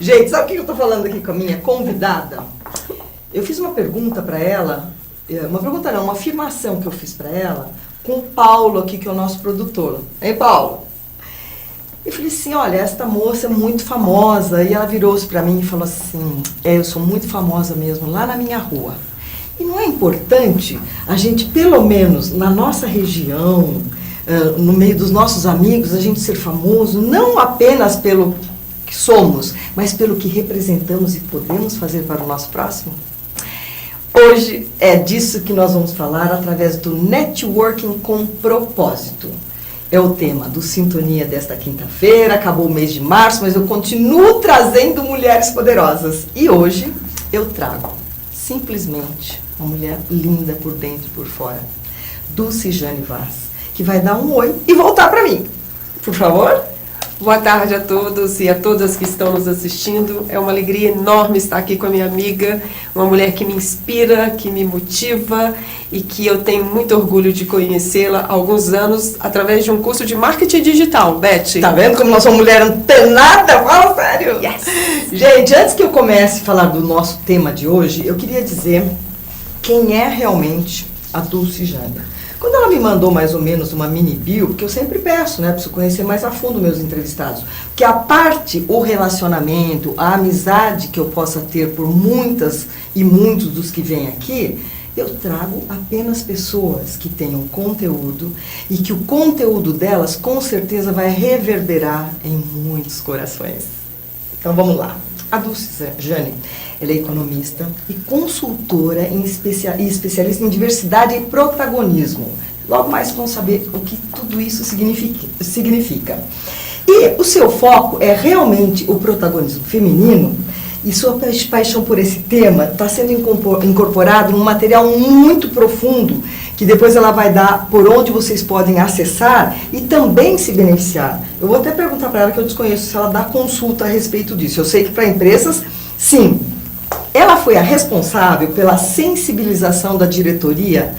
Gente, sabe o que eu estou falando aqui com a minha convidada? Eu fiz uma pergunta para ela, uma afirmação que eu fiz para ela, com o Paulo aqui, que é o nosso produtor. Hein, Paulo? Eu falei assim, olha, esta moça é muito famosa. E ela virou-se para mim e falou assim, eu sou muito famosa mesmo, lá na minha rua. E não é importante a gente, pelo menos na nossa região, no meio dos nossos amigos, a gente ser famoso, não apenas pelo que somos, mas pelo que representamos e podemos fazer para o nosso próximo? Hoje é disso que nós vamos falar através do Networking com Propósito. É o tema do Sintonia desta quinta-feira, acabou o mês de março, mas eu continuo trazendo mulheres poderosas. E hoje eu trago simplesmente uma mulher linda por dentro e por fora, Dulcijane Vaz, que vai dar um oi e voltar para mim. Por favor. Boa tarde a todos e a todas que estão nos assistindo. É uma alegria enorme estar aqui com a minha amiga, uma mulher que me inspira, que me motiva e que eu tenho muito orgulho de conhecê-la há alguns anos através de um curso de marketing digital, Beth. Tá vendo como nós somos mulher antenada? Fala sério! Yes. Gente, antes que eu comece a falar do nosso tema de hoje, eu queria dizer quem é realmente a Dulcijane. Quando ela me mandou mais ou menos uma mini bio, porque eu sempre peço, né, preciso conhecer mais a fundo meus entrevistados, porque a parte, o relacionamento, a amizade que eu possa ter por muitas e muitos dos que vêm aqui, eu trago apenas pessoas que tenham conteúdo e que o conteúdo delas com certeza vai reverberar em muitos corações. Então vamos lá. A Dulcijane, ela é economista e consultora e especialista em diversidade e protagonismo. Logo mais vamos saber o que tudo isso significa. E o seu foco é realmente o protagonismo feminino, e sua paixão por esse tema está sendo incorporado num material muito profundo, que depois ela vai dar por onde vocês podem acessar e também se beneficiar. Eu vou até perguntar para ela, que eu desconheço se ela dá consulta a respeito disso. Eu sei que para empresas, sim. Ela foi a responsável pela sensibilização da diretoria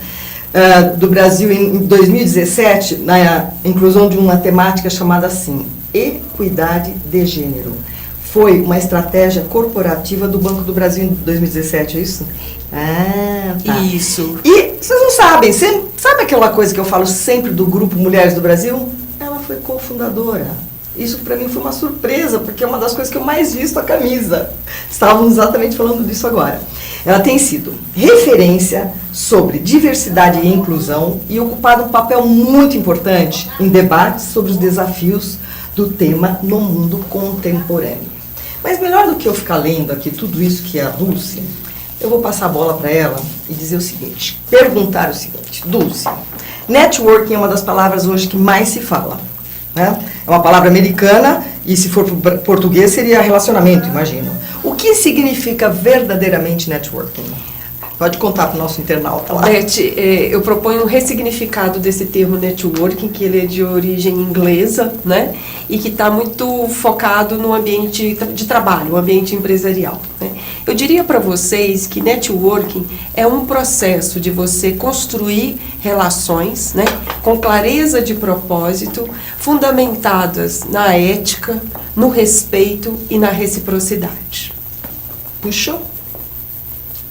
do Brasil em 2017, na inclusão de uma temática chamada assim, equidade de gênero. Foi uma estratégia corporativa do Banco do Brasil em 2017, é isso? Ah, tá. Isso. E vocês não sabem, sabe aquela coisa que eu falo sempre do Grupo Mulheres do Brasil? Ela foi cofundadora. Isso para mim foi uma surpresa, porque é uma das coisas que eu mais visto a camisa. Estávamos exatamente falando disso agora. Ela tem sido referência sobre diversidade e inclusão e ocupado um papel muito importante em debates sobre os desafios do tema no mundo contemporâneo. Mas melhor do que eu ficar lendo aqui tudo isso que é a Dulce, eu vou passar a bola para ela e dizer o seguinte, perguntar o seguinte, Dulce, networking é uma das palavras hoje que mais se fala, né? É uma palavra americana e se for para português seria relacionamento, imagino. O que significa verdadeiramente networking? Pode contar para o nosso internauta lá. Beth, eu proponho um ressignificado desse termo networking, que ele é de origem inglesa, né? E que está muito focado no ambiente de trabalho, o ambiente empresarial, né? Eu diria para vocês que networking é um processo de você construir relações, né? Com clareza de propósito, fundamentadas na ética, no respeito e na reciprocidade. Puxa.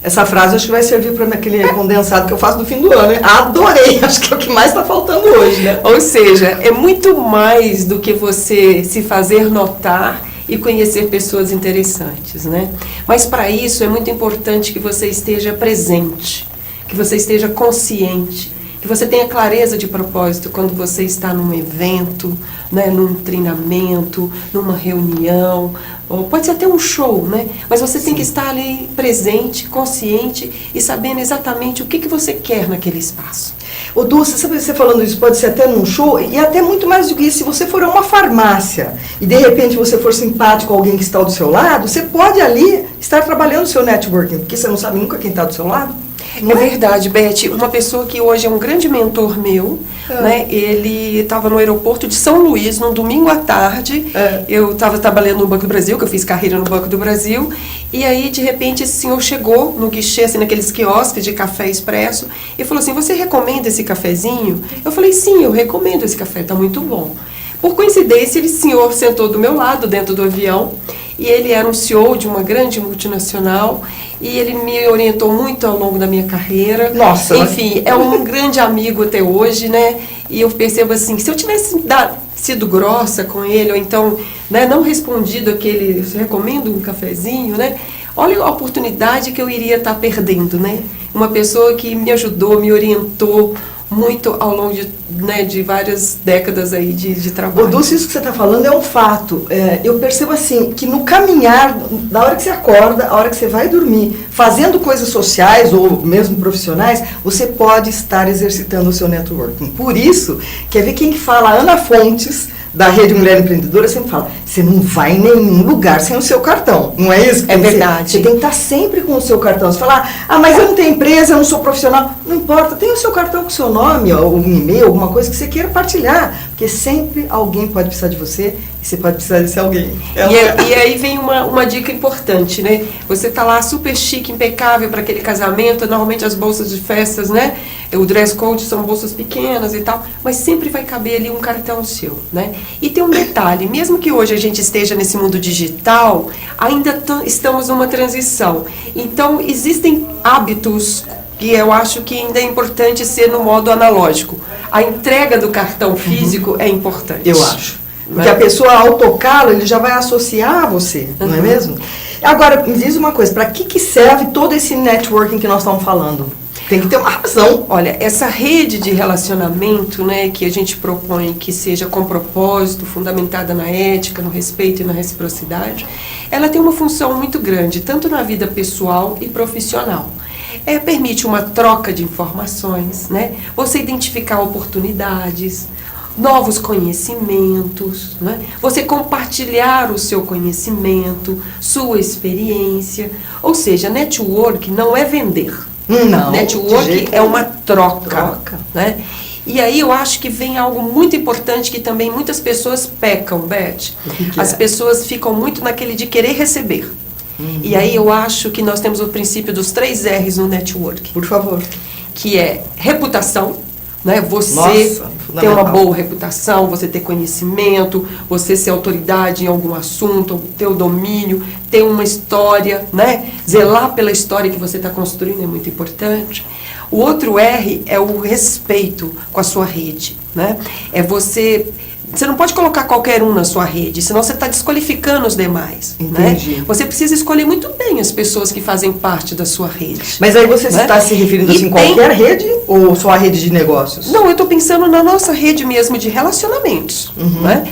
Essa frase acho que vai servir para aquele condensado que eu faço no fim do ano, né? Adorei, acho que é o que mais está faltando hoje, né? Ou seja, é muito mais do que você se fazer notar e conhecer pessoas interessantes, né? Mas para isso é muito importante que você esteja presente, que você esteja consciente, que você tenha clareza de propósito quando você está num evento, né, num treinamento, numa reunião, ou pode ser até um show, né? Mas você tem que estar ali presente, consciente e sabendo exatamente o que você quer naquele espaço. Ô Dulce, sabe, você falando isso, pode ser até num show e até muito mais do que isso. Se você for a uma farmácia e de repente você for simpático com alguém que está do seu lado, você pode ali estar trabalhando o seu networking, porque você não sabe nunca quem está do seu lado. É verdade, Beth. Uma pessoa que hoje é um grande mentor meu, né? Ele estava no aeroporto de São Luís, num domingo à tarde. Eu estava trabalhando no Banco do Brasil, que eu fiz carreira no Banco do Brasil. E aí, de repente, esse senhor chegou no guichê, assim, naqueles quiosques de café expresso, e falou assim, você recomenda esse cafezinho? Eu falei, sim, eu recomendo esse café, está muito bom. Por coincidência, esse senhor sentou do meu lado, dentro do avião, e ele era um CEO de uma grande multinacional, e ele me orientou muito ao longo da minha carreira. Nossa! Enfim, é um grande amigo até hoje, né? E eu percebo assim, que se eu tivesse sido grossa com ele, ou então, né, não respondido aquele, recomendo um cafezinho, né? Olha a oportunidade que eu iria estar perdendo, né? Uma pessoa que me ajudou, me orientou muito ao longo de várias décadas aí de trabalho. Dulce, isso que você está falando é um fato. Eu percebo assim, que no caminhar, da hora que você acorda, a hora que você vai dormir, fazendo coisas sociais ou mesmo profissionais, você pode estar exercitando o seu networking. Por isso, quer ver quem fala? Ana Fontes, da Rede Mulher Empreendedora, sempre fala, você não vai em nenhum lugar sem o seu cartão, não é isso? É verdade. Você tem que estar sempre com o seu cartão. Você fala, mas eu não tenho empresa, eu não sou profissional. Não importa, tem o seu cartão com o seu nome, ou um e-mail, alguma coisa que você queira partilhar, porque sempre alguém pode precisar de você e você pode precisar desse alguém. E aí vem uma dica importante, né? Você tá lá super chique, impecável para aquele casamento, normalmente as bolsas de festas, né? O dress code são bolsas pequenas e tal, mas sempre vai caber ali um cartão seu, né? E tem um detalhe, mesmo que hoje a gente esteja nesse mundo digital, ainda estamos numa transição. Então, existem hábitos que eu acho que ainda é importante ser no modo analógico. A entrega do cartão físico é importante. Eu acho. Porque a pessoa, ao tocá-lo, ele já vai associar a você, não é mesmo? Agora, me diz uma coisa, para que serve todo esse networking que nós estamos falando? Tem que ter uma razão. Olha, essa rede de relacionamento, né, que a gente propõe que seja com propósito, fundamentada na ética, no respeito e na reciprocidade, ela tem uma função muito grande, tanto na vida pessoal e profissional. Permite uma troca de informações, né? Você identificar oportunidades, novos conhecimentos, né? Você compartilhar o seu conhecimento, sua experiência. Ou seja, network não é vender. Não, network é uma troca. Né? E aí eu acho que vem algo muito importante que também muitas pessoas pecam, Beth. As pessoas ficam muito naquele de querer receber. E aí eu acho que nós temos o princípio dos 3 R's no network. Por favor. Que é reputação, né? Você ter uma boa reputação, você ter conhecimento, você ser autoridade em algum assunto, ter o domínio, ter uma história, né? Zelar pela história que você está construindo é muito importante. O outro R é o respeito com a sua rede, né? Você não pode colocar qualquer um na sua rede, senão você está desqualificando os demais. Entendi. Né? Você precisa escolher muito bem as pessoas que fazem parte da sua rede. Mas aí você está se referindo assim, qualquer rede ou só a rede de negócios? Não, eu estou pensando na nossa rede mesmo de relacionamentos. Né?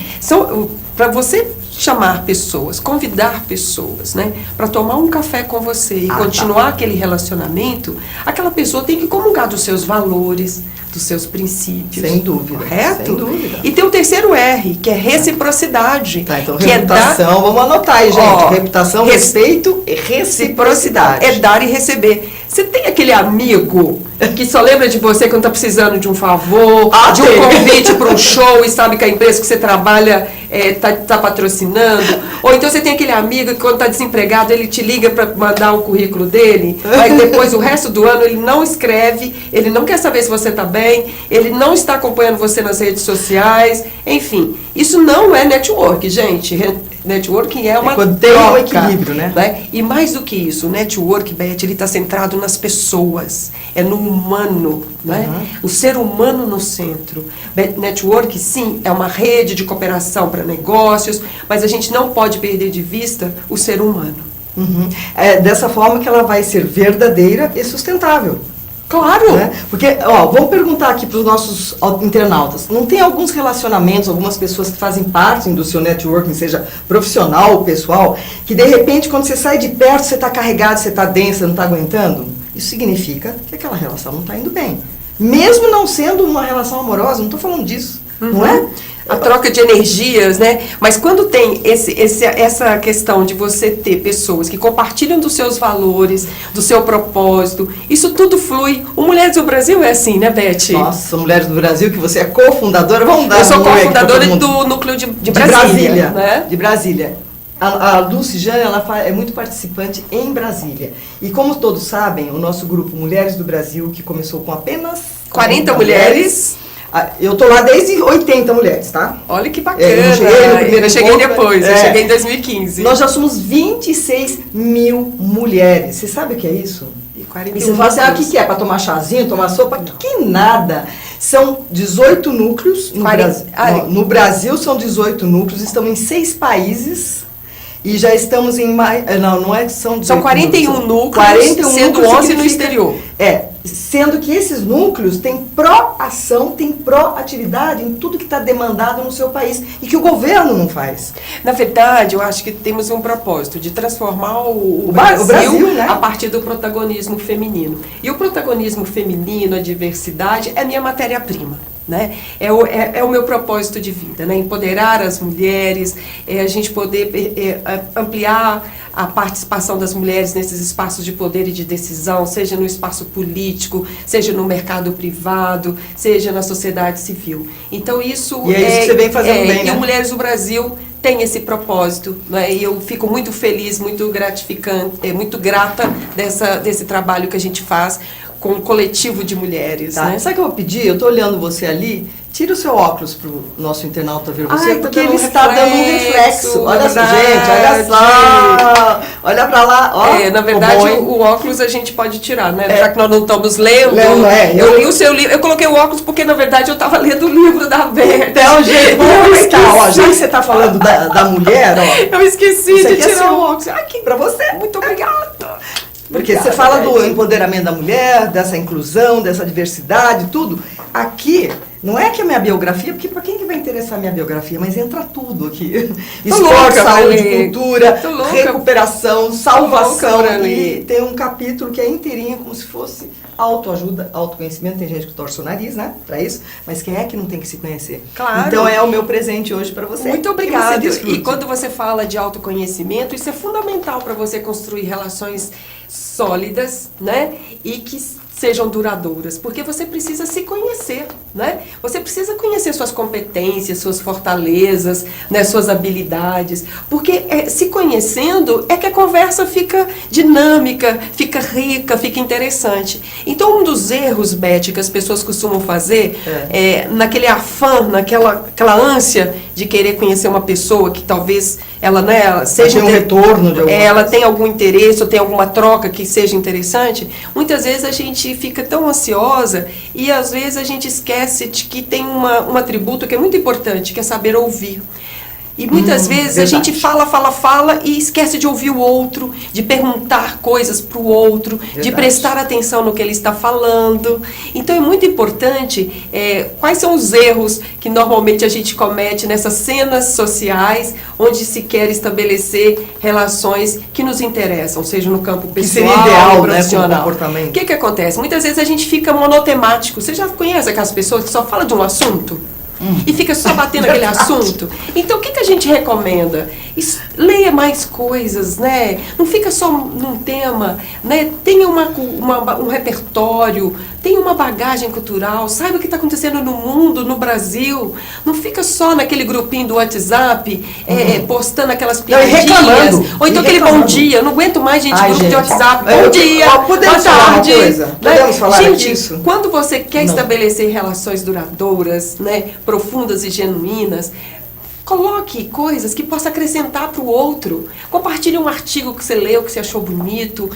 Para você chamar pessoas, convidar pessoas, né, para tomar um café com você e continuar aquele relacionamento, aquela pessoa tem que comungar dos seus valores, dos seus princípios. Sem dúvida. Correto? Sem dúvida. E tem o terceiro R, que é reciprocidade. Tá, então que reputação, vamos anotar aí, gente. Reputação, respeito e reciprocidade. É dar e receber. Você tem aquele amigo que só lembra de você quando está precisando de um favor, de um convite para um show e sabe que a empresa que você trabalha está patrocinando? Ou então você tem aquele amigo que quando está desempregado ele te liga para mandar o currículo dele, mas depois o resto do ano ele não escreve, ele não quer saber se você está bem, ele não está acompanhando você nas redes sociais, enfim. Isso não é network, gente. Networking é uma troca. Tem um equilíbrio, né? E mais do que isso, o network, Beth, ele está centrado nas pessoas, é no humano, né? O ser humano no centro. Network, sim, é uma rede de cooperação para negócios, mas a gente não pode perder de vista o ser humano. É dessa forma que ela vai ser verdadeira e sustentável. Claro! Né? Porque, vamos perguntar aqui para os nossos internautas, não tem alguns relacionamentos, algumas pessoas que fazem parte do seu networking, seja profissional ou pessoal, que de repente quando você sai de perto, você está carregado, você está denso, você não está aguentando? Isso significa que aquela relação não está indo bem. Mesmo não sendo uma relação amorosa, não estou falando disso, não é? A troca de energias, né? Mas quando tem essa questão de você ter pessoas que compartilham dos seus valores, do seu propósito, isso tudo flui. O Mulheres do Brasil é assim, né, Beth? Nossa, Mulheres do Brasil, que você é cofundadora, vamos dar. Eu sou cofundadora do núcleo de Brasília. Né? De Brasília. A Dulce Jane, ela é muito participante em Brasília. E como todos sabem, o nosso grupo Mulheres do Brasil, que começou com apenas 40 mulheres, Eu tô lá desde 80 mulheres, tá? Olha que bacana. Eu cheguei depois, eu cheguei em 2015. Nós já somos 26 mil mulheres. Você sabe o que é isso? E 41 E você fala assim, o que é? Para tomar chazinho, tomar sopa? Que nada. São 18 núcleos no Brasil. No Brasil são 18 núcleos, estamos em 6 países e já estamos em mais... Não é que são 18 São 41 núcleos, 41 sendo núcleos 11 no exterior. Sendo que esses núcleos têm pró-ação, têm pró-atividade em tudo que está demandado no seu país e que o governo não faz. Na verdade, eu acho que temos um propósito de transformar o Brasil, né? A partir do protagonismo feminino. E o protagonismo feminino, a diversidade, é a minha matéria-prima. Né? É o meu propósito de vida, né? Empoderar as mulheres, a gente poder ampliar a participação das mulheres nesses espaços de poder e de decisão, seja no espaço político, seja no mercado privado, seja na sociedade civil. Então isso e é isso que você vem fazendo bem, né? E o Mulheres do Brasil tem esse propósito, né? E eu fico muito feliz, muito gratificante, muito grata desse trabalho que a gente faz com um coletivo de mulheres. Tá. Né? Sabe o que eu vou pedir? Eu estou olhando você ali. Tira o seu óculos para o nosso internauta ver você, porque ele está dando um reflexo. Olha só, gente, olha só. Olha para lá. Ó, na verdade, o óculos a gente pode tirar, né? Já que nós não estamos lendo. Eu li o seu livro. Eu coloquei o óculos porque, na verdade, eu estava lendo o livro da Berta. Então, gente, vamos aproveitar. Ó, já que você está falando da mulher, ó. Eu esqueci de tirar o óculos. Aqui para você. Muito obrigada. Porque você fala do empoderamento da mulher, dessa inclusão, dessa diversidade, tudo. Aqui, não é que a minha biografia, porque para quem que vai interessar a minha biografia? Mas entra tudo aqui. Esporte, saúde, cultura, recuperação, salvação. E tem um capítulo que é inteirinho, como se fosse autoajuda, autoconhecimento. Tem gente que torce o nariz, né, para isso. Mas quem é que não tem que se conhecer? Claro. Então é o meu presente hoje para você. Muito obrigada. E quando você fala de autoconhecimento, isso é fundamental para você construir relações sólidas, né? E que sejam duradouras, porque você precisa se conhecer, né? Você precisa conhecer suas competências, suas fortalezas, né? Suas habilidades, porque se conhecendo é que a conversa fica dinâmica, fica rica, fica interessante. Então, um dos erros, Beth, que as pessoas costumam fazer naquele afã, naquela ânsia de querer conhecer uma pessoa que talvez ela, né, seja um retorno de ela tem algum interesse ou tem alguma troca que seja interessante, muitas vezes a gente fica tão ansiosa e às vezes a gente esquece de que tem um atributo que é muito importante, que é saber ouvir. E muitas vezes verdade. A gente fala e esquece de ouvir o outro, de perguntar coisas para o outro, verdade. De prestar atenção no que ele está falando. Então é muito importante, quais são os erros que normalmente a gente comete nessas cenas sociais, onde se quer estabelecer relações que nos interessam, seja no campo pessoal, que seria ideal, profissional. Né, como comportamento. O que acontece? Muitas vezes a gente fica monotemático. Você já conhece aquelas pessoas que só falam de um assunto? E fica só batendo aquele assunto. Então, o que a gente recomenda? Leia mais coisas, né? Não fica só num tema, né? Tenha um repertório, tenha uma bagagem cultural, saiba o que está acontecendo no mundo, no Brasil. Não fica só naquele grupinho do WhatsApp, postando aquelas piadinhas. Ou então aquele bom dia. Eu não aguento mais grupo de WhatsApp. Bom dia, boa tarde. Podemos falar gente, disso? Quando você quer estabelecer relações duradouras, né, profundas e genuínas, coloque coisas que possa acrescentar para o outro. Compartilhe um artigo que você leu, que você achou bonito,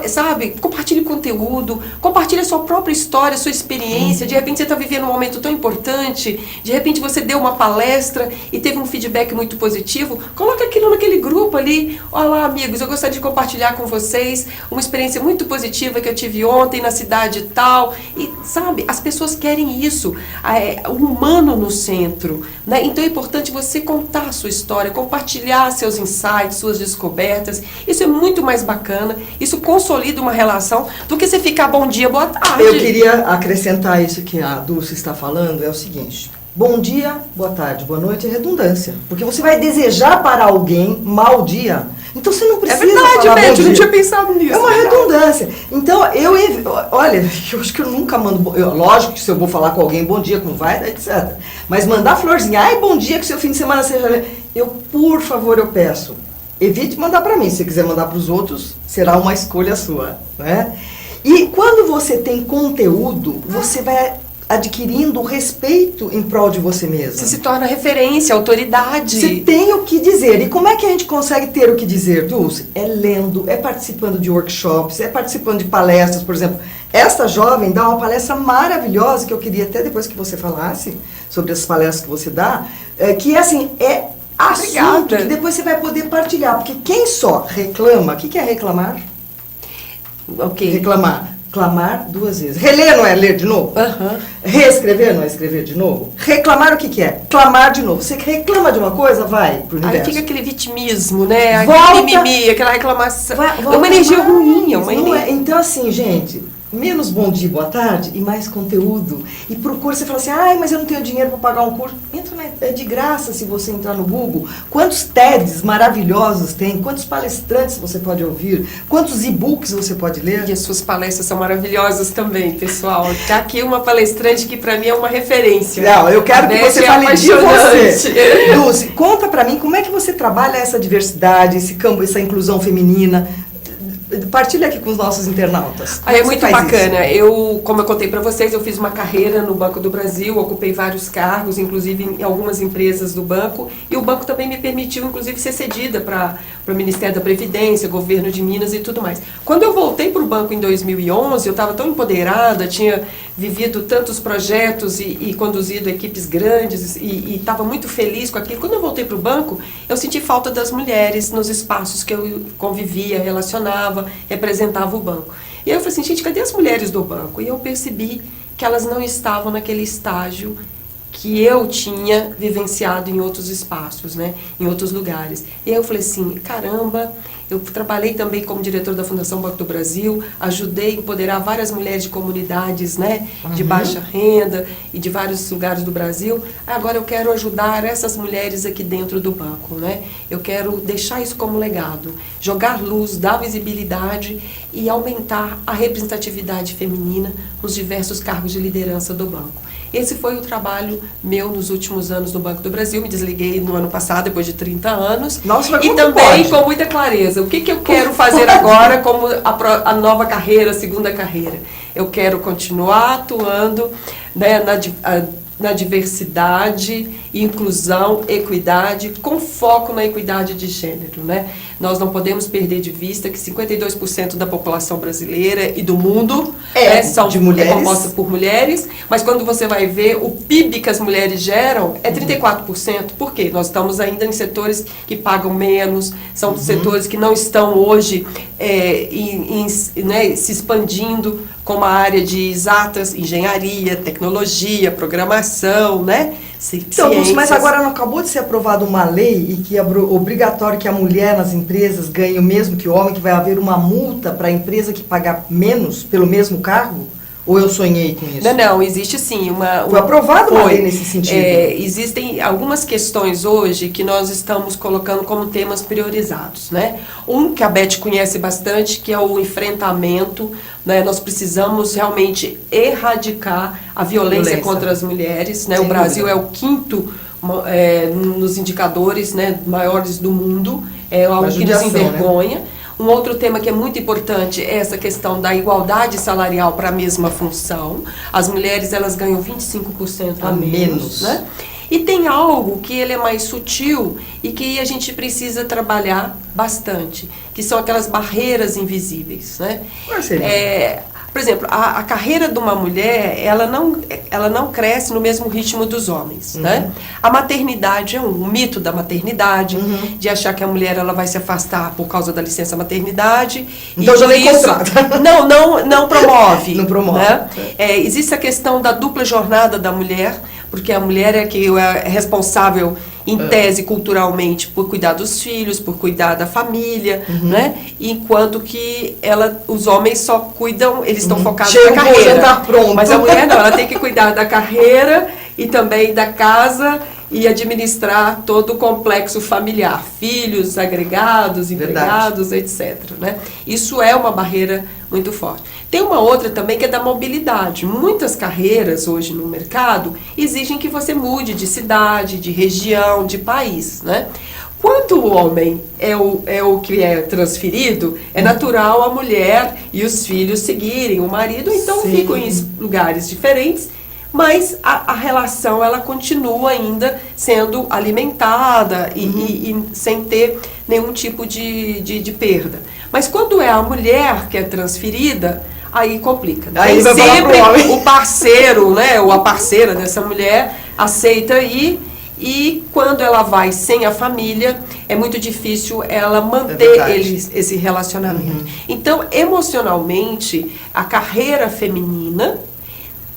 sabe? Compartilhe conteúdo, compartilhe a sua própria história, a sua experiência. De repente você está vivendo um momento tão importante, de repente você deu uma palestra e teve um feedback muito positivo. Coloque aquilo naquele grupo ali. Olá, amigos, eu gostaria de compartilhar com vocês uma experiência muito positiva que eu tive ontem na cidade tal. E, sabe, as pessoas querem isso, o humano no centro, né? Então é importante você contar a sua história, compartilhar seus insights, suas descobertas. Isso é muito mais bacana, isso consolida uma relação do que você ficar bom dia, boa tarde. Eu queria acrescentar isso que a Dulce está falando, é o seguinte: bom dia, boa tarde, boa noite é redundância, porque você vai desejar para alguém mau dia. Então você não precisa falar Beth, eu não tinha pensado nisso. É uma redundância. Então, olha, eu acho que eu nunca mando... lógico que se eu vou falar com alguém, bom dia, como vai, etc. Mas mandar florzinha, ai, bom dia, que seu fim de semana seja... por favor, eu peço, evite mandar para mim. Se você quiser mandar para os outros, será uma escolha sua, né? E quando você tem conteúdo, você vai adquirindo respeito em prol de você mesma. Você se torna referência, autoridade. Você tem o que dizer. E como é que a gente consegue ter o que dizer, Dulce? É lendo, é participando de workshops, é participando de palestras, por exemplo. Esta jovem dá uma palestra maravilhosa, que eu queria até depois que você falasse sobre as palestras que você dá, que assim, é assunto Obrigada. que depois você vai poder partilhar. Porque quem só reclama, o que é reclamar? Ok. Reclamar. Clamar 2 vezes. Reler não é ler de novo? Aham. Reescrever não é escrever de novo? Reclamar o que é? Clamar de novo. Você reclama de uma coisa, vai pro Aí universo. fica aquele vitimismo, né? Volta. Aquele mimimi, aquela reclamação. É uma Vai energia mais, ruim, é uma não energia. é? Então, assim, gente, menos bom dia, boa tarde e mais conteúdo. E procura, você fala assim, ai, mas eu não tenho dinheiro para pagar um curso. Entra, é de graça se você entrar no Google. Quantos TEDs maravilhosos tem? Quantos palestrantes você pode ouvir? Quantos e-books você pode ler? E as suas palestras são maravilhosas também, pessoal. Tá aqui uma palestrante que pra mim é uma referência. Não, eu quero que Beth você é fale de apaixonante. você. Dulce, conta pra mim como é que você trabalha essa diversidade, esse campo, essa inclusão feminina. Partilha aqui com os nossos internautas. Como É você muito faz bacana. Eu, como eu contei para vocês, eu fiz uma carreira no Banco do Brasil, ocupei vários cargos, inclusive em algumas empresas do banco, e o banco também me permitiu, inclusive, ser cedida para o Ministério da Previdência, governo de Minas e tudo mais. Quando eu voltei para o banco em 2011, eu estava tão empoderada, tinha vivido tantos projetos e conduzido equipes grandes e estava muito feliz com aquilo. Quando eu voltei para o banco, eu senti falta das mulheres nos espaços que eu convivia, relacionava, representava o banco. E aí eu falei assim, gente, cadê as mulheres do banco? E eu percebi que elas não estavam naquele estágio que eu tinha vivenciado em outros espaços, né, em outros lugares. E aí eu falei assim, caramba, eu trabalhei também como diretor da Fundação Banco do Brasil, ajudei a empoderar várias mulheres de comunidades, né, de baixa renda e de vários lugares do Brasil. Agora eu quero ajudar essas mulheres aqui dentro do banco, né? Eu quero deixar isso como legado, jogar luz, dar visibilidade e aumentar a representatividade feminina nos diversos cargos de liderança do banco. Esse foi o trabalho meu nos últimos anos no Banco do Brasil. Me desliguei no ano passado, depois de 30 anos. Nossa, mas e como também pode? com muita clareza. O que eu quero fazer agora como a nova carreira, a segunda carreira? Eu quero continuar atuando, né, na diversidade, inclusão, equidade, com foco na equidade de gênero, né? Nós não podemos perder de vista que 52% da população brasileira e do mundo são composta por mulheres, mas quando você vai ver o PIB que as mulheres geram é 34%. Por quê? Nós estamos ainda em setores que pagam menos, são setores que não estão hoje né, se expandindo, como a área de exatas, engenharia, tecnologia, programação, né? Então, mas agora não acabou de ser aprovada uma lei e que é obrigatório que a mulher nas empresas ganhe o mesmo que o homem, que vai haver uma multa para a empresa que pagar menos pelo mesmo cargo? Ou eu sonhei com isso? Não, existe sim Foi aprovada uma lei nesse sentido. Existem algumas questões hoje que nós estamos colocando como temas priorizados, né? Um que a Beth conhece bastante, que é o enfrentamento, né? Nós precisamos realmente erradicar a violência contra as mulheres, né? O Brasil é o quinto nos indicadores, né, maiores do mundo, é algo que nos envergonha. Né? Um outro tema que é muito importante é essa questão da igualdade salarial para a mesma função. As mulheres, elas ganham 25% a menos, né? E tem algo que ele é mais sutil e que a gente precisa trabalhar bastante, que são aquelas barreiras invisíveis, né? Qual seria? Por exemplo, a carreira de uma mulher, ela não cresce no mesmo ritmo dos homens, né? A maternidade é o mito da maternidade, de achar que a mulher ela vai se afastar por causa da licença maternidade. Então já vem contrato. Não promove. Não promove. Né? Existe a questão da dupla jornada da mulher, porque a mulher é que é responsável em tese, culturalmente, por cuidar dos filhos, por cuidar da família, né? Enquanto que os homens só cuidam, eles estão focados na carreira. Tá pronto. Mas a mulher não, ela tem que cuidar da carreira e também da casa e administrar todo o complexo familiar, filhos, agregados, empregados, etc. Né? Isso é uma barreira muito forte. Tem uma outra também que é da mobilidade. Muitas carreiras hoje no mercado exigem que você mude de cidade, de região, de país, né? Quando o homem é o que é transferido, é natural a mulher e os filhos seguirem o marido, então ficam em lugares diferentes, mas a relação ela continua ainda sendo alimentada e sem ter nenhum tipo de perda. Mas quando é a mulher que é transferida, aí complica. Aí Nem sempre o parceiro, né, ou a parceira dessa mulher aceita ir, e quando ela vai sem a família, é muito difícil ela manter esse relacionamento. Então, emocionalmente, a carreira feminina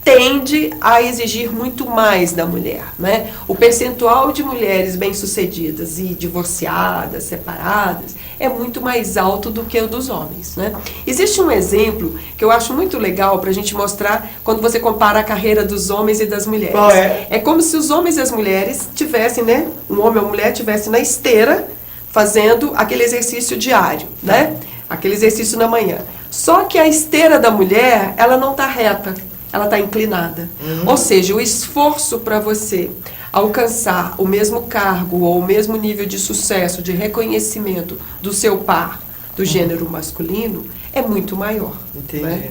tende a exigir muito mais da mulher, né? O percentual de mulheres bem-sucedidas e divorciadas, separadas, é muito mais alto do que o dos homens, né? Existe um exemplo que eu acho muito legal para a gente mostrar quando você compara a carreira dos homens e das mulheres. Qual é? É como se os homens e as mulheres tivessem, né? Um homem ou uma mulher tivessem na esteira fazendo aquele exercício diário, né? Aquele exercício na manhã. Só que a esteira da mulher, ela não está reta. Ela está inclinada. Ou seja, o esforço para você alcançar o mesmo cargo ou o mesmo nível de sucesso, de reconhecimento do seu par do gênero masculino é muito maior. Entendi. Né?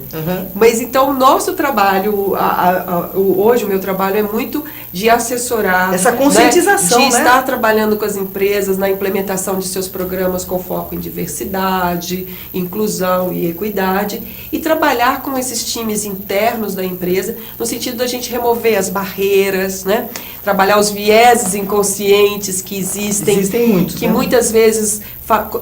Mas então o nosso trabalho, hoje o meu trabalho é muito de assessorar, essa conscientização, né? De estar trabalhando com as empresas na implementação de seus programas com foco em diversidade, inclusão e equidade, e trabalhar com esses times internos da empresa no sentido da gente remover as barreiras, né? Trabalhar os vieses inconscientes que existem muitos, que né? muitas vezes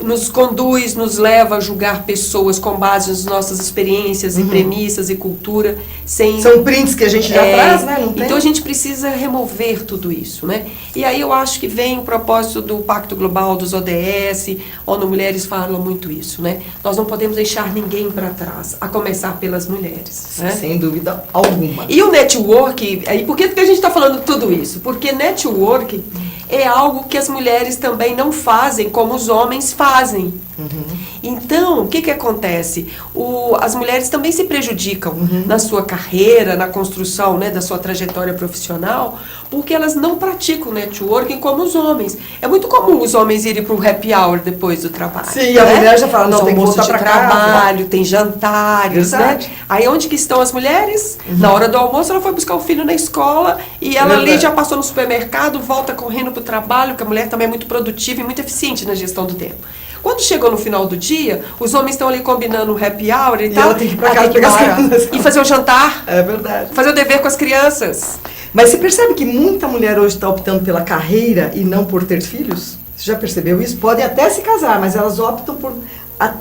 nos conduz, nos leva a julgar pessoas com base nas nossas experiências e premissas e cultura. São prints que a gente já traz, né? Não tem? Então a gente precisa remover tudo isso, né? E aí eu acho que vem o propósito do Pacto Global, dos ODS, ONU Mulheres falam muito isso, né? Nós não podemos deixar ninguém para trás, a começar pelas mulheres. Né? Sem dúvida alguma. E o network, aí por que a gente está falando tudo isso? Porque network é algo que as mulheres também não fazem como os homens fazem. Então, o que acontece? As mulheres também se prejudicam na sua carreira, na construção, né, da sua trajetória profissional, porque elas não praticam networking como os homens. É muito comum os homens irem para um happy hour depois do trabalho. Sim, né? a mulher já fala, não, tem que almoços voltar de para casa. trabalho, tem jantares, Verdade. né? Aí onde que estão as mulheres? Na hora do almoço ela foi buscar o filho na escola e ela ali já passou no supermercado, volta correndo para o trabalho, porque a mulher também é muito produtiva e muito eficiente na gestão do tempo. Quando chegou no final do dia, os homens estão ali combinando o happy hour e tal. Ela tem que ir pra casa pegar as crianças. E fazer o jantar. É verdade. Fazer o dever com as crianças. Mas você percebe que muita mulher hoje está optando pela carreira e não por ter filhos? Você já percebeu isso? Podem até se casar, mas elas optam por,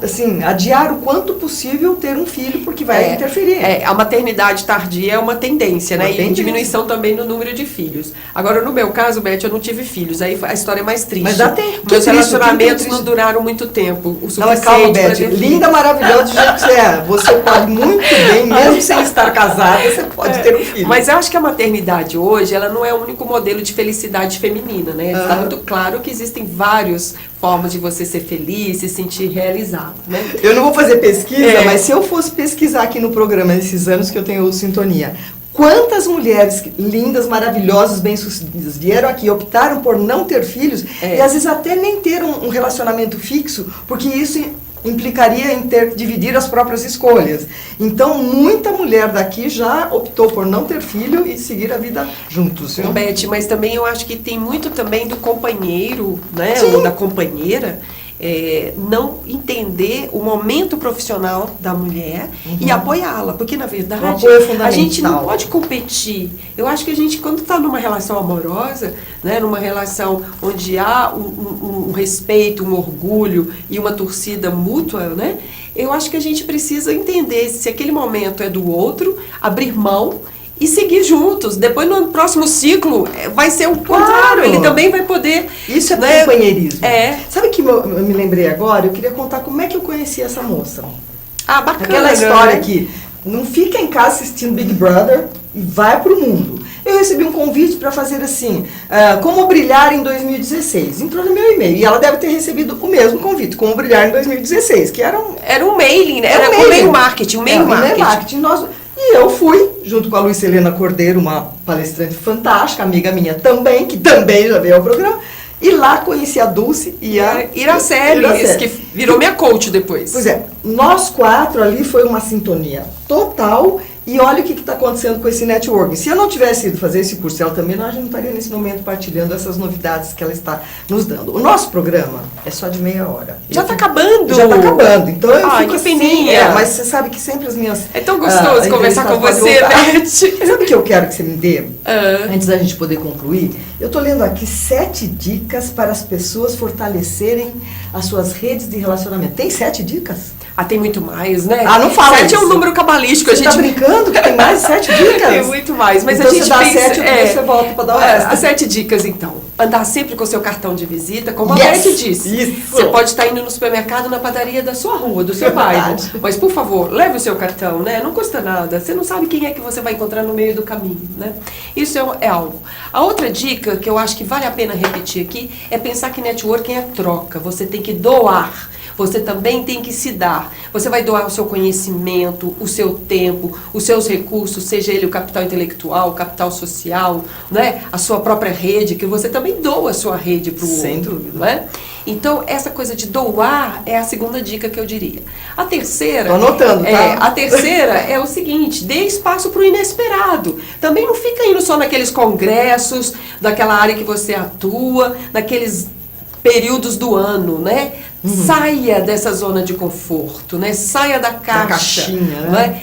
assim, adiar o quanto possível ter um filho, porque vai interferir. A maternidade tardia é uma tendência, né? Tendência. E diminuição também no número de filhos. Agora, no meu caso, Beth, eu não tive filhos. Aí a história é mais triste. Mas dá tempo. Meus relacionamentos não duraram muito tempo. O suficiente calma, Beth. pra ter Linda, maravilhosa do jeito que você é. Você pode muito bem, mesmo sem estar casada, você pode ter um filho. Mas eu acho que a maternidade hoje, ela não é o único modelo de felicidade feminina, né? Está muito claro que existem várias formas de você ser feliz, se sentir realizado, né? Eu não vou fazer pesquisa, mas se eu fosse pesquisar aqui no programa, nesses anos que eu tenho sintonia, quantas mulheres lindas, maravilhosas, bem-sucedidas vieram aqui, optaram por não ter filhos e às vezes até nem ter um relacionamento fixo, porque isso implicaria em dividir as próprias escolhas. Então, muita mulher daqui já optou por não ter filho e seguir a vida juntos. Viu? Beth, mas também eu acho que tem muito também do companheiro, né, Sim. ou da companheira, não entender o momento profissional da mulher e apoiá-la, porque na verdade O apoio é fundamental. a gente não pode competir. Eu acho que a gente, quando está numa relação amorosa, né, numa relação onde há um respeito, um orgulho e uma torcida mútua, né, eu acho que a gente precisa entender se aquele momento é do outro, abrir mão e seguir juntos. Depois, no próximo ciclo, vai ser o contrário. Ele também vai poder... Isso é né, companheirismo. Sabe que eu me lembrei agora? Eu queria contar como é que eu conheci essa moça. bacana. Aquela história que não fica em casa assistindo Big Brother e vai pro mundo. Eu recebi um convite para fazer assim, como brilhar em 2016. Entrou no meu e-mail. E ela deve ter recebido o mesmo convite, como brilhar em 2016, que era um mailing, né? Era um meio marketing. marketing. E eu fui, junto com a Luiz Helena Cordeiro, uma palestrante fantástica, amiga minha também, que também já veio ao programa, e lá conheci a Dulce e a Iraceli, que virou minha coach depois. Pois é, nós quatro ali foi uma sintonia total E olha o que está acontecendo com esse networking. Se eu não tivesse ido fazer esse curso, ela também não estaria nesse momento partilhando essas novidades que ela está nos dando. O nosso programa é só de meia hora. Já está acabando? Já está acabando. Então eu fico que assim, peninha. mas você sabe que sempre as minhas... É tão gostoso conversar com você, Beth. Sabe o que eu quero que você me dê? Antes da gente poder concluir, eu estou lendo aqui 7 dicas para as pessoas fortalecerem as suas redes de relacionamento. Tem 7 dicas? Tem muito mais, né? Não fala 7 isso. é um número cabalístico. Você está brincando que tem mais 7 dicas? Tem muito mais. Mas então a gente você dá pensa, 7 e você volta para dar o resto. As 7 dicas, então. Andar sempre com o seu cartão de visita, como a Yes! Beth disse. Isso. Você pode estar indo no supermercado, na padaria da sua rua, do seu bairro. Mas, por favor, leve o seu cartão, né? Não custa nada. Você não sabe quem é que você vai encontrar no meio do caminho, né? Isso é algo. A outra dica, que eu acho que vale a pena repetir aqui, é pensar que networking é troca. Você tem que doar. Você também tem que se dar. Você vai doar o seu conhecimento, o seu tempo, os seus recursos, seja ele o capital intelectual, o capital social, né? A sua própria rede, que você também doa a sua rede para o outro. Sem dúvida. Né? Então, essa coisa de doar é a segunda dica que eu diria. A terceira... Tô anotando, tá? A terceira é o seguinte, dê espaço para o inesperado. Também não fica indo só naqueles congressos, daquela área que você atua, naqueles períodos do ano, né? Saia dessa zona de conforto, né? Saia da caixa, da caixinha, né?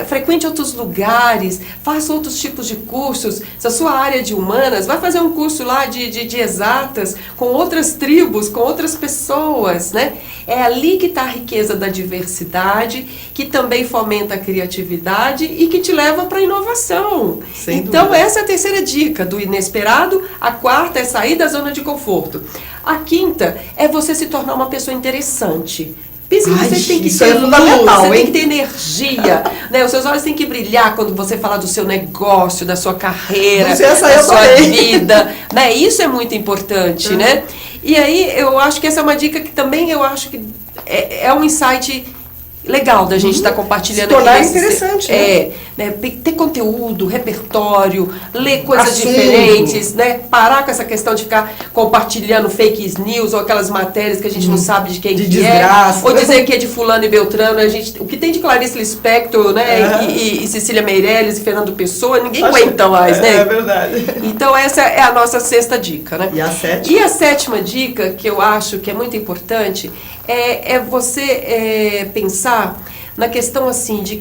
Frequente outros lugares, faça outros tipos de cursos. Se a sua área é de humanas, vai fazer um curso lá de exatas, com outras tribos, com outras pessoas, né? É ali que está a riqueza da diversidade, que também fomenta a criatividade e que te leva para a inovação. Sem então, dúvida. essa é a terceira dica, do inesperado. A quarta é sair da zona de conforto. A quinta é você se tornar uma pessoa interessante. Pense que você tem que isso ter é fundamental, você tem hein? que ter energia, né? Os seus olhos têm que brilhar quando você falar do seu negócio, da sua carreira, da sua vida, né? Isso é muito importante, né? E aí eu acho que essa é uma dica que também eu acho que é um insight legal da gente estar compartilhando. Se tornar aqui interessante, né? Ter conteúdo, repertório, ler coisas Assunto. diferentes, né? Parar com essa questão de ficar compartilhando fake news ou aquelas matérias que a gente não sabe de quem De que desgraça. é, ou dizer que é de fulano e beltrano. O que tem de Clarice Lispector, né? E Cecília Meirelles e Fernando Pessoa, ninguém aguenta mais, né? É verdade. Então essa é a nossa sexta dica, né? E a sétima? E a sétima dica, que eu acho que é muito importante, é você pensar na questão assim de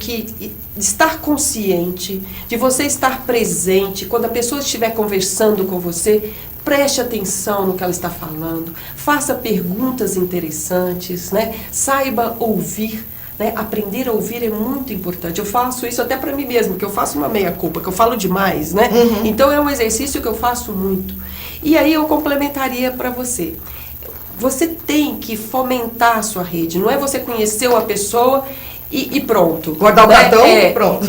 estar consciente, de você estar presente, quando a pessoa estiver conversando com você, preste atenção no que ela está falando, faça perguntas interessantes, né? Saiba ouvir. Né? Aprender a ouvir é muito importante. Eu faço isso até para mim mesmo, que eu faço uma meia-culpa, que eu falo demais, né? Então é um exercício que eu faço muito. E aí eu complementaria para você. Você tem que fomentar a sua rede. Não é você conhecer uma pessoa e pronto. Guardar o cartão, pronto.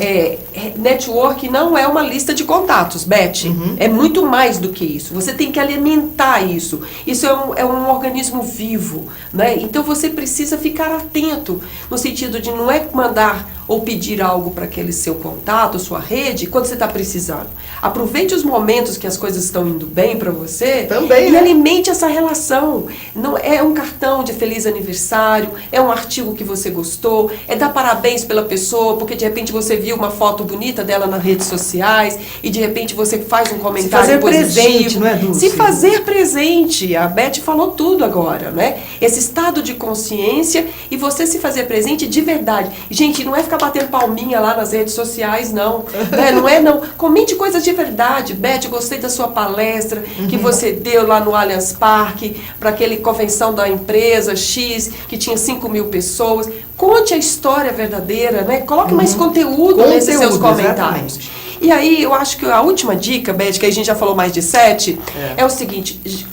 Network não é uma lista de contatos, Beth. É muito mais do que isso. Você tem que alimentar isso. Isso é um organismo vivo, né? Então você precisa ficar atento, no sentido de não é mandar ou pedir algo para aquele seu contato, sua rede, quando você está precisando. Aproveite os momentos que as coisas estão indo bem para você também, e né? alimente essa relação. Não é um cartão de feliz aniversário, é um artigo que você gostou, é dar parabéns pela pessoa, porque de repente você viu uma foto bonita dela nas redes sociais e de repente você faz um comentário se fazer positivo. presente, não é, Dulce? Se fazer presente. A Beth falou tudo agora, né? Esse estado de consciência e você se fazer presente de verdade. Gente, não é ficar batendo palminha lá nas redes sociais, não. Né? Não é, não. Comente coisas de verdade. Beth, gostei da sua palestra que você deu lá no Allianz Parque, para aquele convenção da empresa X, que tinha 5.000 pessoas. Conte a história verdadeira, né? Coloque mais conteúdo nesses seus comentários. Exatamente. E aí, eu acho que a última dica, Beth, que a gente já falou mais de 7, é o seguinte.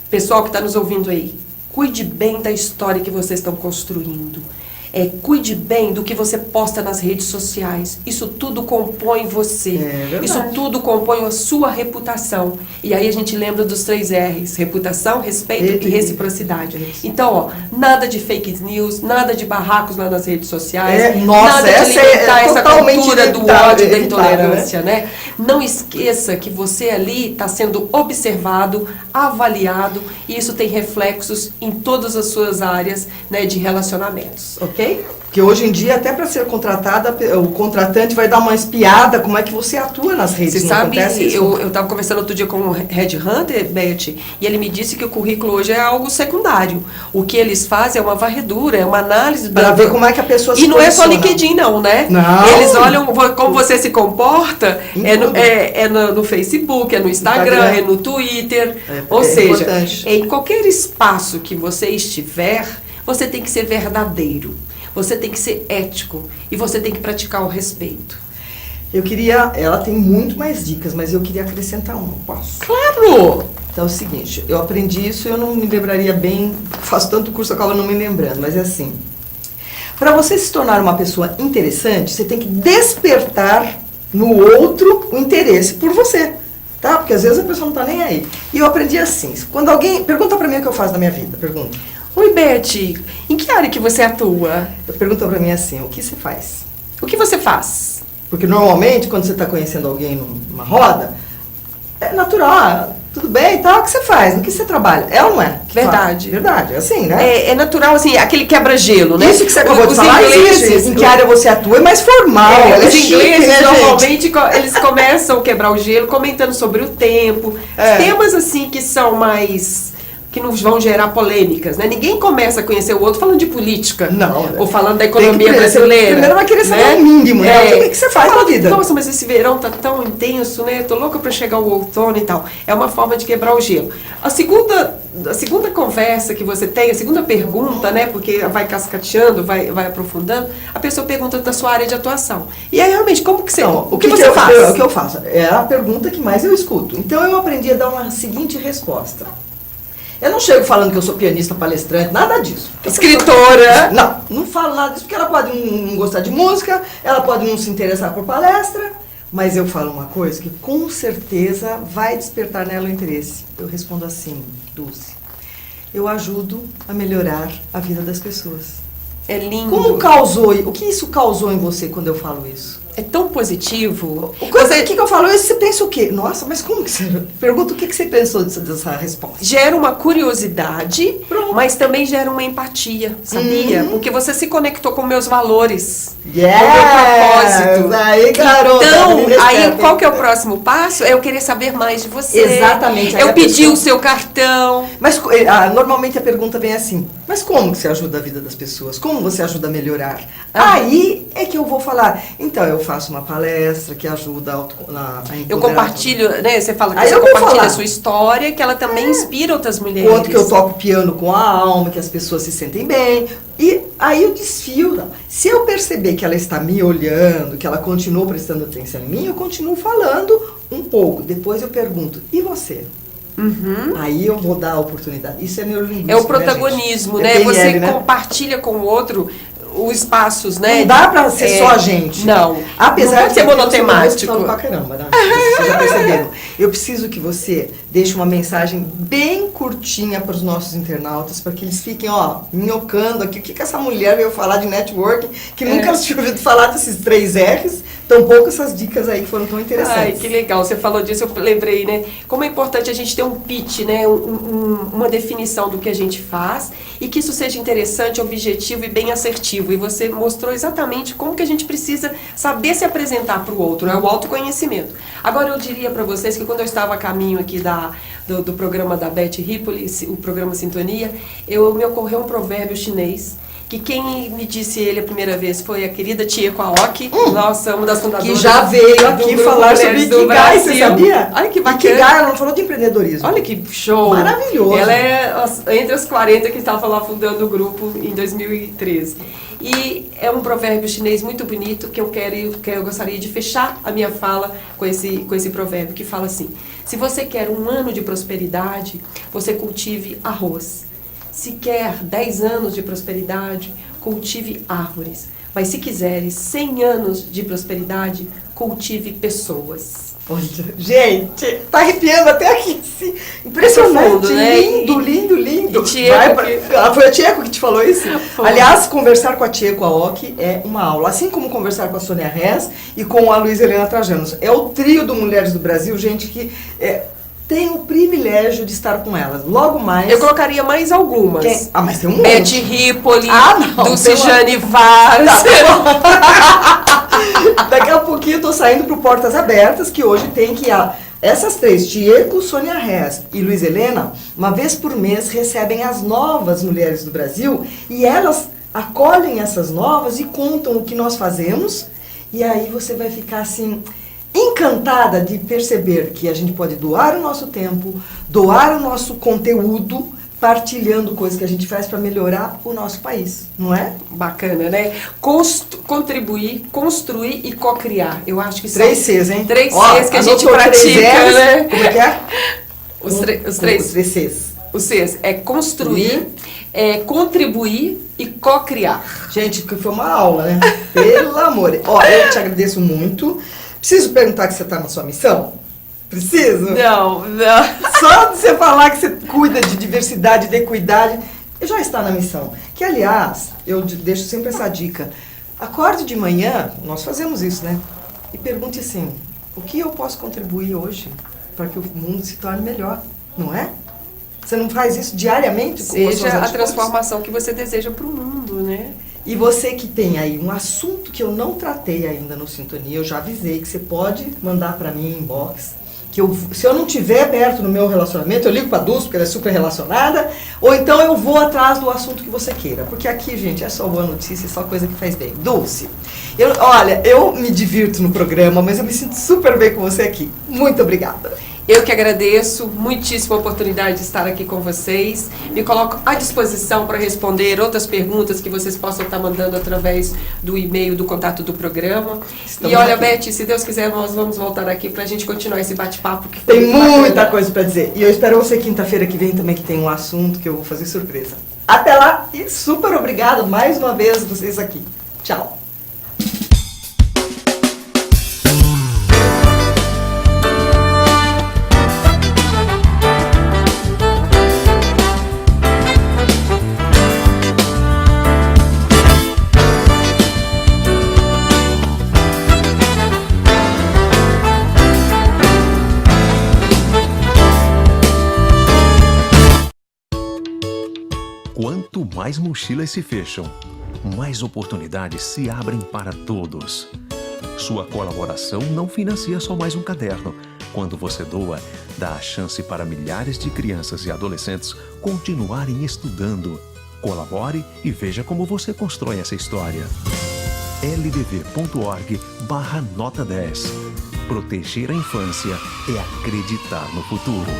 Pessoal que está nos ouvindo aí, cuide bem da história que vocês estão construindo. Cuide bem do que você posta nas redes sociais. Isso tudo compõe você. Isso tudo compõe a sua reputação. E aí a gente lembra dos 3 R's: reputação, respeito e reciprocidade. Então, ó, nada de fake news, nada de barracos lá nas redes sociais. Nossa, nada de alimentar essa cultura do ódio e da evitável, intolerância, né? Não esqueça que você ali está sendo observado, avaliado, e isso tem reflexos em todas as suas áreas, né, de relacionamentos, ok? Ok? Porque hoje em dia, até para ser contratada, o contratante vai dar uma espiada como é que você atua nas redes. Você não sabe, acontece isso? eu estava conversando outro dia com um headhunter, Beth, e ele me disse que o currículo hoje é algo secundário. O que eles fazem é uma varredura, é uma análise Para ver como é que a pessoa se E não é só posiciona. LinkedIn, não, né? Não. Eles olham como você se comporta, no Facebook, é no Instagram, é no Twitter. Ou seja, importante. em qualquer espaço que você estiver, você tem que ser verdadeiro. Você tem que ser ético e você tem que praticar o respeito. Ela tem muito mais dicas, mas eu queria acrescentar uma, posso? Claro! Então é o seguinte, eu aprendi isso, eu não me lembraria bem, faço tanto curso, eu acabo não me lembrando, mas é assim, para você se tornar uma pessoa interessante, você tem que despertar no outro o interesse por você, tá? Porque às vezes a pessoa não tá nem aí. E eu aprendi assim, quando alguém, pergunta pra mim o que eu faço na minha vida, pergunta. Oi, Beth, em que área que você atua? Pergunta pra mim assim, o que você faz? O que você faz? Porque normalmente, quando você está conhecendo alguém numa roda, é natural, tudo bem e tal, o que você faz? No que você trabalha? É ou não é? Verdade. Verdade, é assim, né? É natural, assim, aquele quebra-gelo, né? Isso que você acabou de falar, existe. Em que área você atua é mais formal. Os ingleses, né, normalmente, eles começam a quebrar o gelo comentando sobre o tempo. Temas, assim, que são mais... que nos vão gerar polêmicas, né? Ninguém começa a conhecer o outro falando de política. Não. Ou falando da economia brasileira. Primeiro vai querer saber o mínimo, né? O que você faz na vida? Nossa, mas esse verão tá tão intenso, né? Tô louca pra chegar o outono e tal. É uma forma de quebrar o gelo. A segunda conversa que você tem, a segunda pergunta, né? Porque vai cascateando, vai aprofundando, a pessoa pergunta da sua área de atuação. E aí, realmente, como que você... Então, o que você faz? O que eu faço? É a pergunta que mais eu escuto. Então, eu aprendi a dar uma seguinte resposta. Eu não chego falando que eu sou pianista, palestrante, nada disso. Escritora. Não falo nada disso, porque ela pode não gostar de música, ela pode não se interessar por palestra, mas eu falo uma coisa que com certeza vai despertar nela o interesse. Eu respondo assim, Dulce, eu ajudo a melhorar a vida das pessoas. É lindo. O que isso causou em você quando eu falo isso? É tão positivo. O que eu falo isso, você pensa o quê? Nossa, mas como que você... Pergunta o que você pensou dessa resposta. Gera uma curiosidade, Pronto. mas também gera uma empatia, sabia? Porque você se conectou com meus valores, Yes! com o meu propósito. Aí, garota, então, aí qual que é o próximo passo? É eu querer saber mais de você. Exatamente. Aí Eu a pedi pessoa... o seu cartão. Mas normalmente a pergunta vem assim, mas como que você ajuda a vida das pessoas? Como você ajuda a melhorar? Aí é que eu vou falar, então eu faço uma palestra que ajuda a eu compartilho, né? Você fala que aí você eu vou compartilha falar. a sua história, que ela também inspira outras mulheres. Quanto que eu toco piano com a alma, que as pessoas se sentem bem. E aí eu desfio. Se eu perceber que ela está me olhando, que ela continua prestando atenção em mim, eu continuo falando um pouco. Depois eu pergunto, e você? Aí eu vou dar a oportunidade. Isso é neurolinguística. É o protagonismo, né? né? Você compartilha com o outro os espaços, né? Não dá pra ser só a gente. Não. Apesar não pode ser monotemático. Eu falo pra caramba, né? Vocês já perceberam. Eu preciso que você deixe uma mensagem bem curtinha para os nossos internautas, para que eles fiquem, minhocando aqui. O que essa mulher veio falar de networking, que nunca elas tinham ouvido falar desses 3 R's, tampouco essas dicas aí que foram tão interessantes. Ai, que legal. Você falou disso, eu lembrei, né? Como é importante a gente ter um pitch, né? Uma definição do que a gente faz e que isso seja interessante, objetivo e bem assertivo. E você mostrou exatamente como que a gente precisa saber se apresentar para o outro, é o autoconhecimento. Agora, eu diria para vocês que quando eu estava a caminho aqui do programa da Beth Ripoli, o programa Sintonia, me ocorreu um provérbio chinês, que quem me disse ele a primeira vez foi a querida Chieko Aoki, nossa, uma das fundadoras. Que já veio aqui falar sobre Ikigai, você sabia? Olha que bacana. Ikigai, ela não falou de empreendedorismo. Olha que show. Maravilhoso. Ela é entre as 40 que estava lá fundando o grupo em 2013. E é um provérbio chinês muito bonito que eu gostaria de fechar a minha fala com esse provérbio, que fala assim: se você quer um ano de prosperidade, você cultive arroz. Se quer 10 anos de prosperidade, cultive árvores. Mas se quiseres 100 anos de prosperidade, cultive pessoas. Gente, tá arrepiando até aqui. Impressionante, né? Lindo. E foi a Chieko que te falou isso? Foi. Aliás, conversar com a Chieko Aoki é uma aula. Assim como conversar com a Sônia Rez e com a Luísa Helena Trajano. É o trio do Mulheres do Brasil, gente, que tenho o privilégio de estar com elas. Logo mais... Eu colocaria mais algumas. Mas tem um monte. Beth Ripoli, não, Dulcijane Vaz. Daqui a pouquinho eu tô saindo pro Portas Abertas, que hoje tem que... Essas três, Tieco, Sônia Rez e Luiz Helena, uma vez por mês recebem as novas mulheres do Brasil e elas acolhem essas novas e contam o que nós fazemos. E aí você vai ficar assim, encantada de perceber que a gente pode doar o nosso tempo, doar o nosso conteúdo, partilhando coisas que a gente faz para melhorar o nosso país, não é? Bacana, né? Contribuir, construir e co-criar. Eu acho que são 3 Cs, hein? 3 Cs que a gente pratica, né? Como é que é? Os 3 Cs. Os Cs é construir, contribuir e co-criar. Gente, que foi uma aula, né? Pelo amor. Eu te agradeço muito. Preciso perguntar que você está na sua missão? Preciso? Não. Só de você falar que você cuida de diversidade, de equidade, já está na missão. Que, aliás, eu deixo sempre essa dica. Acorde de manhã, nós fazemos isso, né? E pergunte assim, o que eu posso contribuir hoje para que o mundo se torne melhor, não é? Você não faz isso diariamente? Seja a transformação que você deseja para o mundo, né? E você que tem aí um assunto que eu não tratei ainda no Sintonia, eu já avisei que você pode mandar para mim em inbox. Que se eu não estiver perto no meu relacionamento, eu ligo para a Dulce, porque ela é super relacionada, ou então eu vou atrás do assunto que você queira. Porque aqui, gente, é só boa notícia, é só coisa que faz bem. Dulce, olha, eu me divirto no programa, mas eu me sinto super bem com você aqui. Muito obrigada. Eu que agradeço, muitíssima oportunidade de estar aqui com vocês. Me coloco à disposição para responder outras perguntas que vocês possam estar mandando através do e-mail, do contato do programa. Estamos e olha, aqui. Beth, se Deus quiser, nós vamos voltar aqui para a gente continuar esse bate-papo. Que Tem muita coisa para dizer. E eu espero você quinta-feira que vem também, que tem um assunto que eu vou fazer surpresa. Até lá e super obrigada mais uma vez vocês aqui. Tchau. Quanto mais mochilas se fecham, mais oportunidades se abrem para todos. Sua colaboração não financia só mais um caderno. Quando você doa, dá a chance para milhares de crianças e adolescentes continuarem estudando. Colabore e veja como você constrói essa história. ldv.org/nota 10. Proteger a infância é acreditar no futuro.